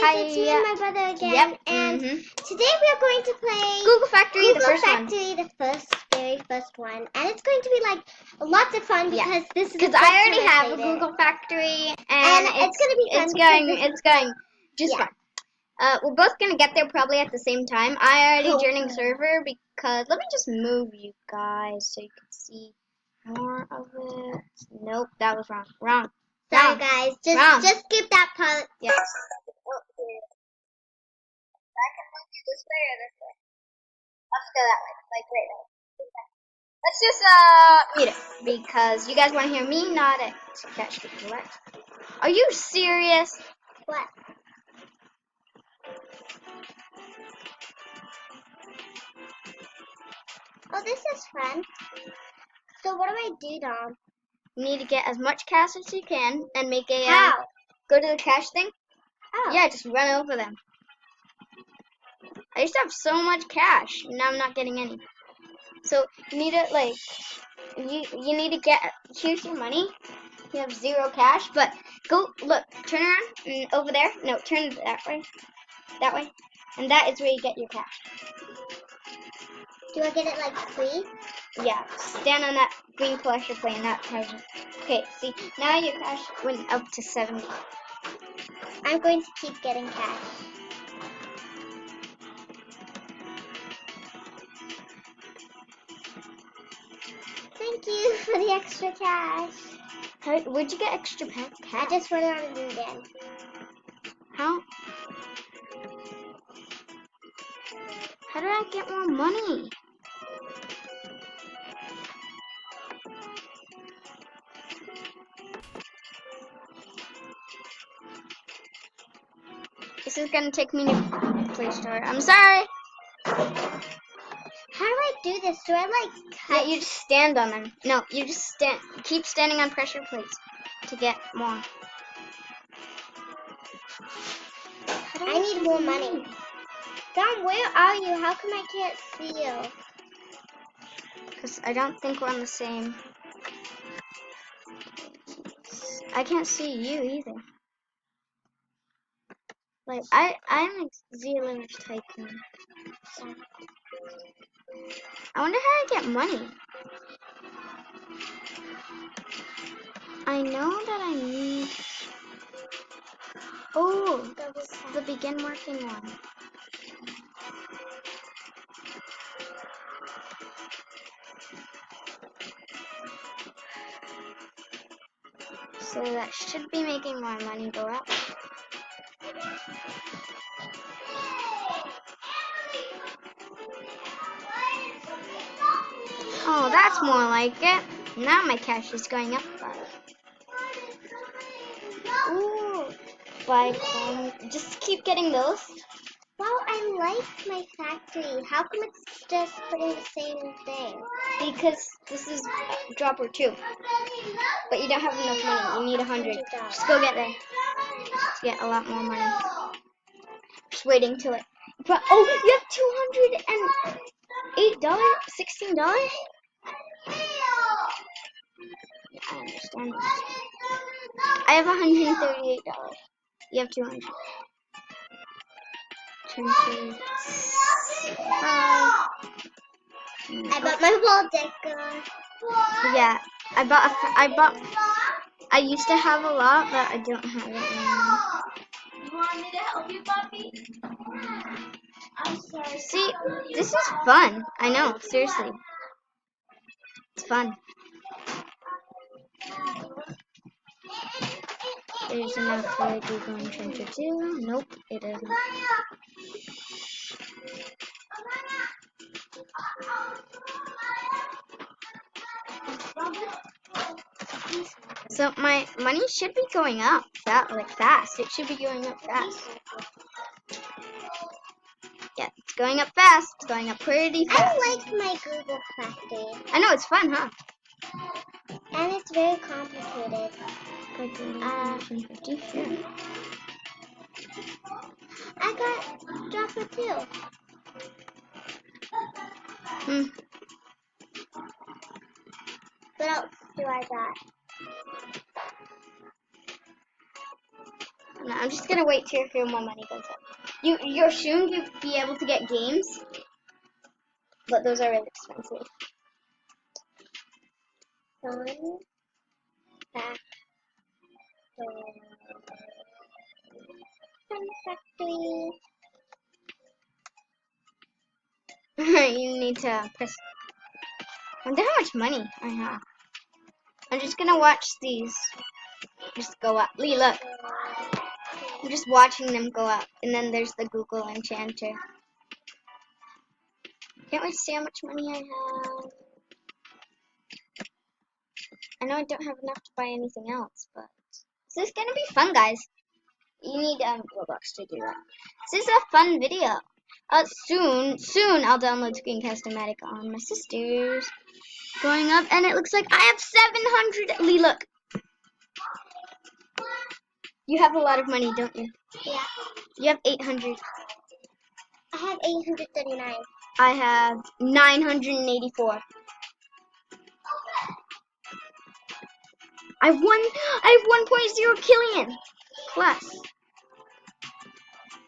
Hi, it's me and my brother again, Yep. and today we are going to play Google Factory, the first one. the very first one, and it's going to be like lots of fun because this is because I already have a Google Factory, and it's going to be fun. It's going just fun. We're both gonna get there probably at the same time. I already joining server because let me just move you guys so you can see more of it. Nope, that was wrong. Sorry guys, just skip that part. Yeah. Oh, I can move you this way or this way. Let's go that way, like right now. Let's just mute it because you guys want to hear me, not it. So that should be correct. Are you serious? What? Oh, this is fun. So what do I do, Dom? You need to get as much cash as you can and make a How? go to the cash thing. How? Yeah, just run over them. I used to have so much cash, now I'm not getting any. So you need to like you need to get here's your money. You have 0 cash, but go look, turn around and over there. No, turn that way. That way. And that is where you get your cash. Do I get it like free? Yeah, stand on that green collector plane, that treasure. Okay, see, now your cash went up to 70. I'm going to keep getting cash. Thank you for the extra cash. Where'd you get extra cash? I just went around and again. How did I get more money? This is gonna take me to Play Store. I'm sorry. How do I do this? Do I like cut? Yeah, you just stand on them. No, you just keep standing on pressure plates to get more. I need more money. Dom, where are you? How come I can't see you? Because I don't think we're on the same. I can't see you either. Like I'm like Zealand Tycoon. I wonder how I get money. I know that I need. Oh, the begin working one. So that should be making more money go up. Oh, that's more like it. Now my cash is going up. Ooh, just keep getting those. Wow, I like my factory. How come it's just putting the same thing? Because this is dropper 2. But you don't have enough money. You need 100. Just go get there. To get a lot more money. Just waiting till it. But oh, you have $208? $16? I understand this. I have $138. You have 200. 25. I bought my wall decker. Yeah, I used to have a lot, but I don't have it anymore. You want me to help you, puppy? I'm sorry. See, this is fun. I know, seriously. It's fun. There's enough for Google Enchanter 2. Nope, it isn't. So my money should be going up fast. It should be going up fast. Yeah, it's going up fast. It's going up pretty fast. I like my Google factory. I know, it's fun, huh? And it's very complicated. Sure. I got dropper 2. What else do I got? I'm just gonna wait to hear more money goes up. You're soon to be able to get games, but those are really expensive. Fun factory. Fun factory. You need to press. I wonder how much money I have. I'm just gonna watch these just go up. Lee, look. I'm just watching them go up. And then there's the Google Enchanter. Can't wait to see how much money I have. I know I don't have enough to buy anything else, but this is gonna be fun, guys. You need Robux to do that. This is a fun video. Soon I'll download Screencast-O-Matic on my sister's. Going up, and it looks like I have 700. Lee, look. You have a lot of money, don't you? Yeah. You have 800. I have 839. I have 984. I have 1.0 killion plus.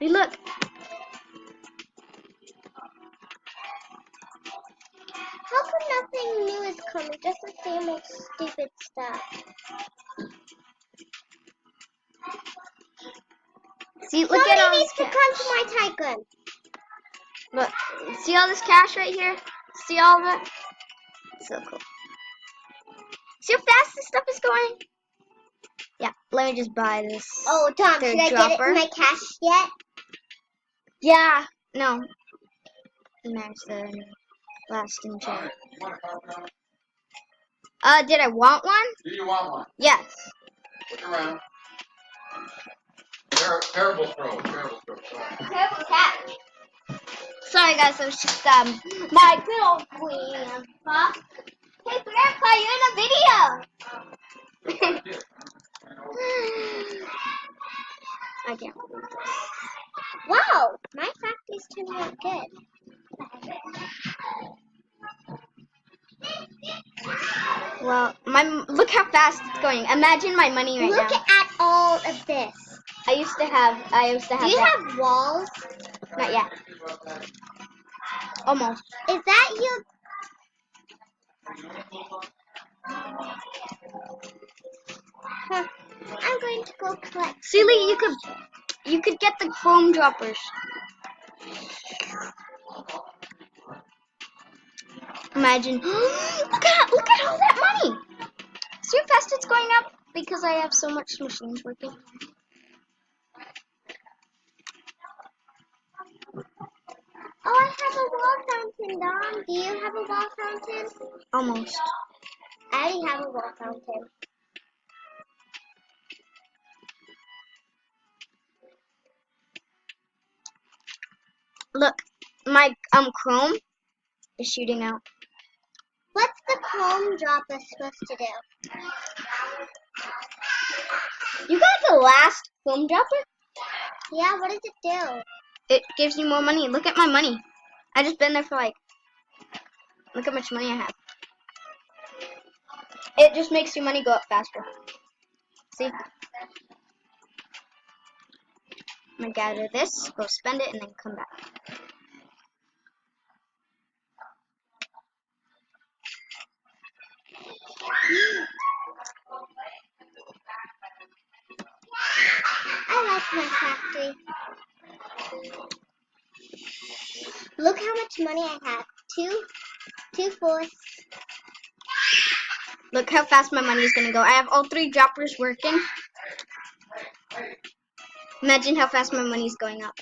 Hey, look. How come nothing new is coming? Just the same old stupid stuff. See, look at all Somebody this needs to cash. come to my tycoon. Look, see all this cash right here? See all of it? So cool. See how fast this stuff is going? Yeah, let me just buy this. Oh, Tom, third should I get it dropper. in my cash yet? Yeah, no. And there's the last enchant. Did I want one? Do you want one? Yes. Look around. Terrible throw. Terrible throw. Sorry. Terrible catch. Sorry guys, it was just my little grandpa. Hey grandpa, you're in a video. I can't believe this. Wow, my factory's turning out good. Well, look how fast it's going. Imagine my money right Look now. at all of this. I used to have Do you that. have walls? Not yet. Almost. Is that you? Huh. I'm going to go collect. Silly, you could get the chrome droppers. Imagine. look at all that money. See how fast it's going up because I have so much machines working. Oh, I have a wall fountain, Dom. Do you have a wall fountain? Almost. I already have a wall fountain. Look, my chrome is shooting out. What's the chrome dropper supposed to do? You got the last chrome dropper? Yeah, what does it do? It gives you more money. Look at my money. I just been there for look how much money I have. It just makes your money go up faster. See? I'm gonna gather this, go spend it, and then come back. I like my factory. Look how much money I have. Two fourths. Look how fast my money is gonna go. I have all 3 droppers working. Imagine how fast my money is going up.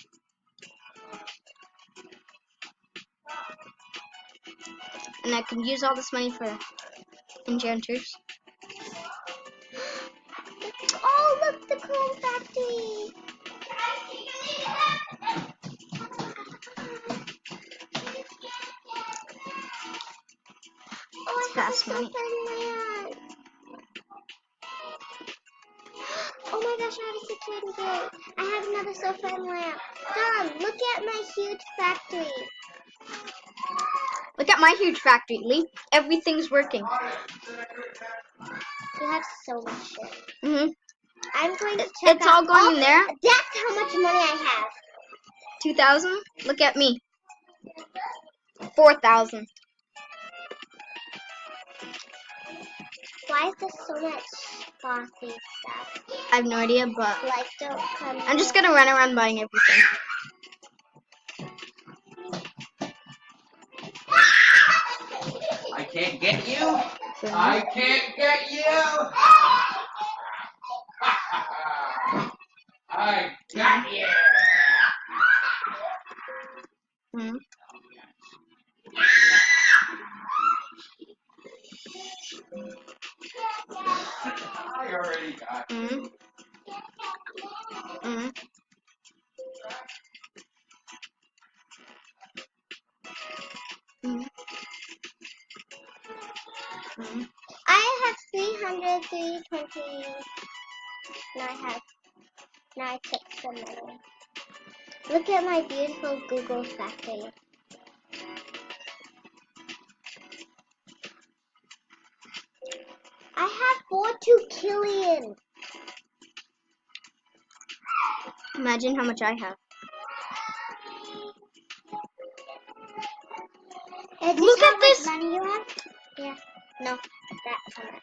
And I can use all this money for enchanters. Oh, look, the chrome factory. Oh, I have a Fast money. sulfur lamp. Oh my gosh, I have a security gate. I have another sulfur lamp. Dom, look at my huge factory. Look at my huge factory, Lee. Everything's working. You have so much shit. I'm going to check It's all going in there. That's how much money I have. 2,000. Look at me. 4,000. Why is there so much bossy stuff? I have no idea, but Like, don't come I'm just here. gonna run around buying everything. I can't get you. I can't get you. I got you. Hmm. I already got you. Hmm. Hmm. Hmm. Hmm. I have 300, 320. Now I took some money. Look at my beautiful Google factory. I have 42 killion. Imagine how much I have. Is Look how at this. much money you have? Yeah. No, that's how much.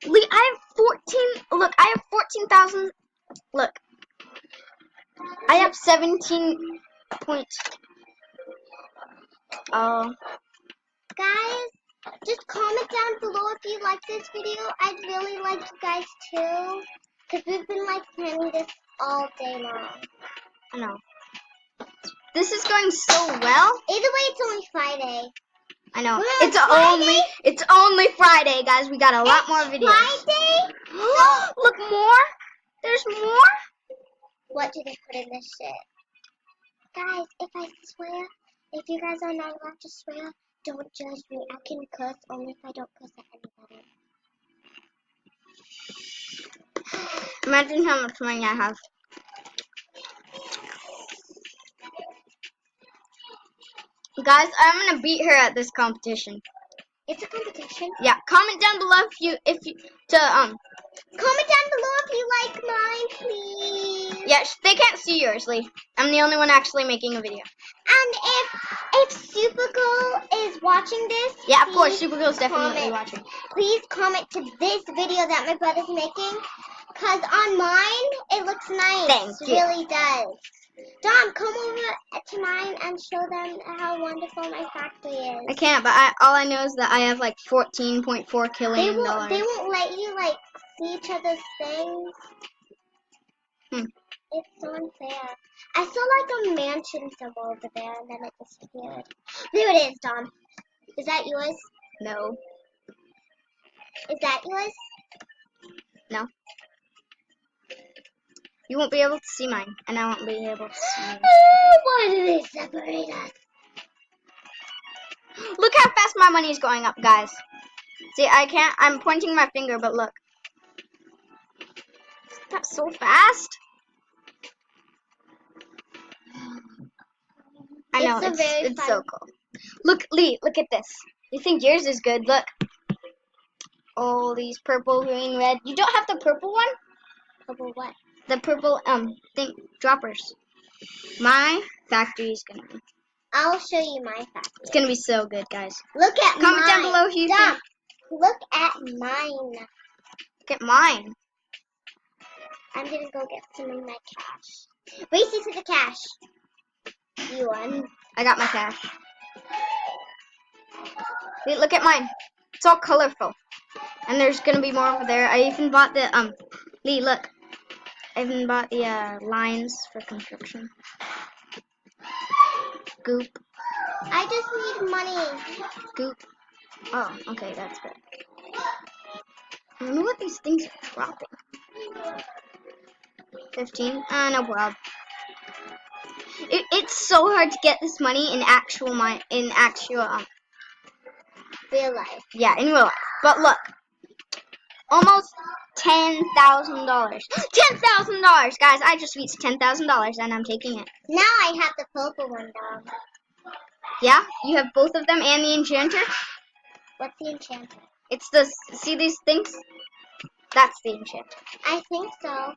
Lee, I have 14. Look, I have 14,000. Look, I have 17 point. Oh, Guys, just comment down below if you like this video. I'd really like you guys too. Because we've been like planning this all day long. I know. This is going so well. Either way, it's only Friday. I know. We're on It's only Friday, guys. We got a lot more videos. Friday? Look more. There's more. What do they put in this shit? Guys, if I swear, if you guys are not allowed to swear, don't judge me. I can curse only if I don't curse at anybody. Imagine how much money I have. Guys, I'm gonna beat her at this competition. It's a competition. Yeah, comment down below if you Comment down below if you like mine, please. yeah, they can't see yours, Lee. I'm the only one actually making a video. And if Supergirl is watching this, Yeah, of course, please Supergirl's definitely comment. watching. Please comment to this video that my brother's making, cause on mine it looks nice. Thank It you. really does. Dom, come over to mine and show them how wonderful my factory is. I can't, but all I know is that I have like $14.4 They killion. won't let you like see each other's things. Hmm. It's so unfair. I saw like a mansion symbol over there and then it disappeared. There it is, Dom. Is that yours? No. Is that yours? No. You won't be able to see mine, and I won't be able to see yours. Why do they separate us? Look how fast my money is going up, guys. See, I'm pointing my finger, but look. That's so fast. I know, it's so cool. Look, Lee, look at this. You think yours is good? Look. All these purple, green, red. You don't have the purple one? Purple what? The purple, droppers. My factory is gonna be. I'll show you my factory. It's gonna be so good, guys. Look at mine. Comment down below if you Dom, think. look at mine. Look at mine. I'm gonna go get some of my cash. Race to the cash. You won. I got my cash. Wait, look at mine. It's all colorful. And there's gonna be more over there. I even bought the Lee, look. I even bought the lines for construction. Goop. I just need money. Goop. Oh, okay, that's good. I don't know what these things are dropping. 15. No problem. It's so hard to get this money in actual Real life. yeah, in real life. But look, almost $10,000. $10,000, guys! I just reached $10,000 and I'm taking it. Now I have the purple one, Dom. Yeah, you have both of them and the enchanter. What's the enchanter? It's see these things? That's the enchant. I think so.